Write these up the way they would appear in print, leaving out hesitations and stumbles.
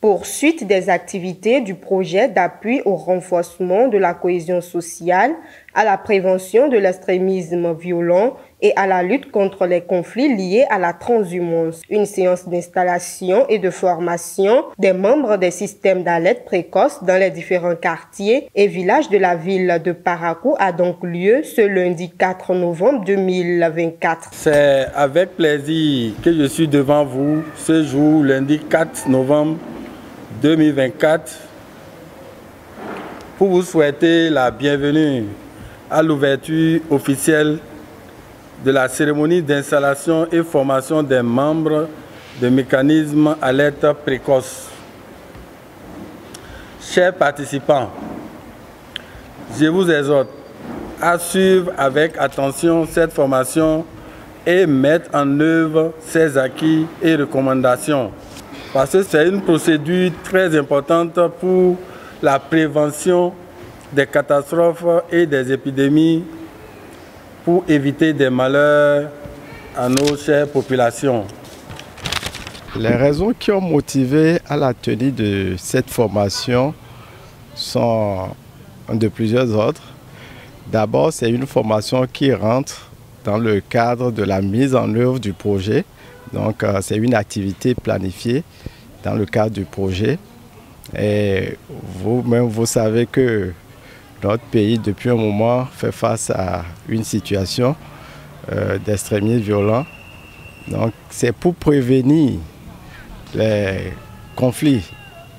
Poursuite des activités du projet d'appui au renforcement de la cohésion sociale, à la prévention de l'extrémisme violent et à la lutte contre les conflits liés à la transhumance. Une séance d'installation et de formation des membres des systèmes d'alerte précoce dans les différents quartiers et villages de la ville de Parakou a donc lieu ce lundi 4 novembre 2024. C'est avec plaisir que je suis devant vous ce jour, lundi 4 novembre 2024, pour vous souhaiter la bienvenue à l'ouverture officielle de la cérémonie d'installation et formation des membres de mécanisme alerte précoce. Chers participants, je vous exhorte à suivre avec attention cette formation et mettre en œuvre ses acquis et recommandations, parce que c'est une procédure très importante pour la prévention des catastrophes et des épidémies, pour éviter des malheurs à nos chères populations. Les raisons qui ont motivé à la tenue de cette formation sont de plusieurs ordres. D'abord, c'est une formation qui rentre dans le cadre de la mise en œuvre du projet. Donc, c'est une activité planifiée dans le cadre du projet. Et vous-même, vous savez que notre pays, depuis un moment, fait face à une situation d'extrémisme violent. Donc, c'est pour prévenir les conflits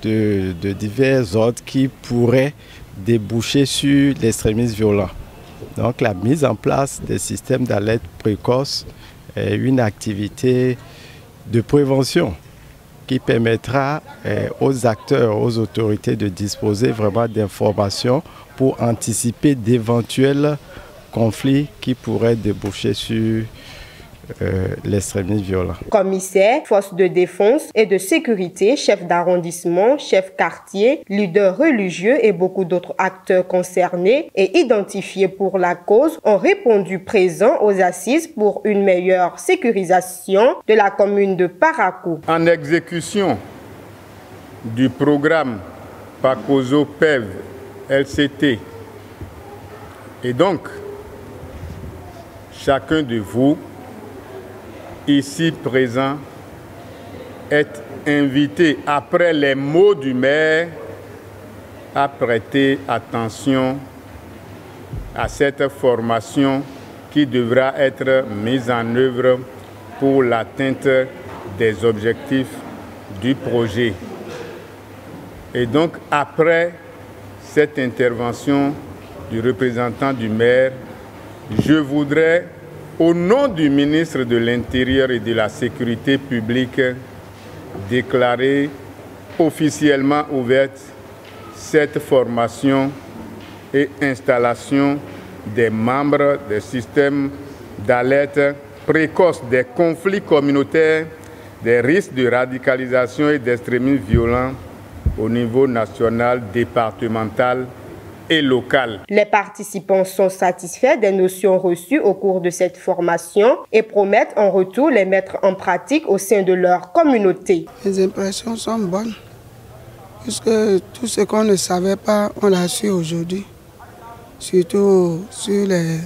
de divers ordres qui pourraient déboucher sur l'extrémisme violent. Donc, la mise en place des systèmes d'alerte précoce est une activité de prévention qui permettra aux acteurs, aux autorités de disposer vraiment d'informations pour anticiper d'éventuels conflits qui pourraient déboucher sur l'extrémisme violent. Commissaires, forces de défense et de sécurité, chefs d'arrondissement, chefs quartier, leaders religieux et beaucoup d'autres acteurs concernés et identifiés pour la cause ont répondu présents aux assises pour une meilleure sécurisation de la commune de Parakou. En exécution du programme PACOSO PEV LCT, et donc chacun de vous ici présent est invité, après les mots du maire, à prêter attention à cette formation qui devra être mise en œuvre pour l'atteinte des objectifs du projet. Et donc, après cette intervention du représentant du maire, je voudrais, au nom du ministre de l'Intérieur et de la Sécurité publique, déclarer officiellement ouverte cette formation et installation des membres des systèmes d'alerte précoce des conflits communautaires, des risques de radicalisation et d'extrémisme violent au niveau national, départemental et local. Les participants sont satisfaits des notions reçues au cours de cette formation et promettent en retour les mettre en pratique au sein de leur communauté. Les impressions sont bonnes, puisque tout ce qu'on ne savait pas, on l'a su aujourd'hui, surtout sur les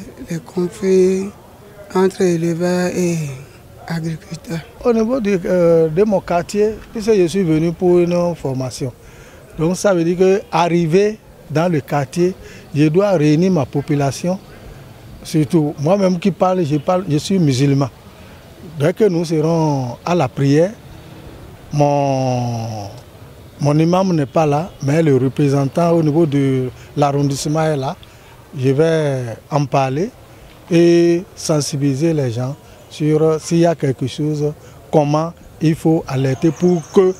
conflits entre éleveurs et agriculteurs. Au niveau de mon quartier, puisque je suis venu pour une formation, donc ça veut dire qu'arriver dans le quartier, je dois réunir ma population, surtout moi-même qui parle, je suis musulman. Dès que nous serons à la prière, mon imam n'est pas là, mais le représentant au niveau de l'arrondissement est là. Je vais en parler et sensibiliser les gens sur s'il y a quelque chose, comment il faut alerter pour que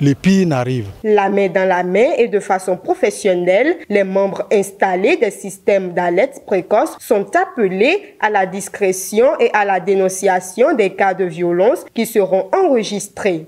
le pire n'arrive. La main dans la main et de façon professionnelle, les membres installés des systèmes d'alerte précoce sont appelés à la discrétion et à la dénonciation des cas de violence qui seront enregistrés.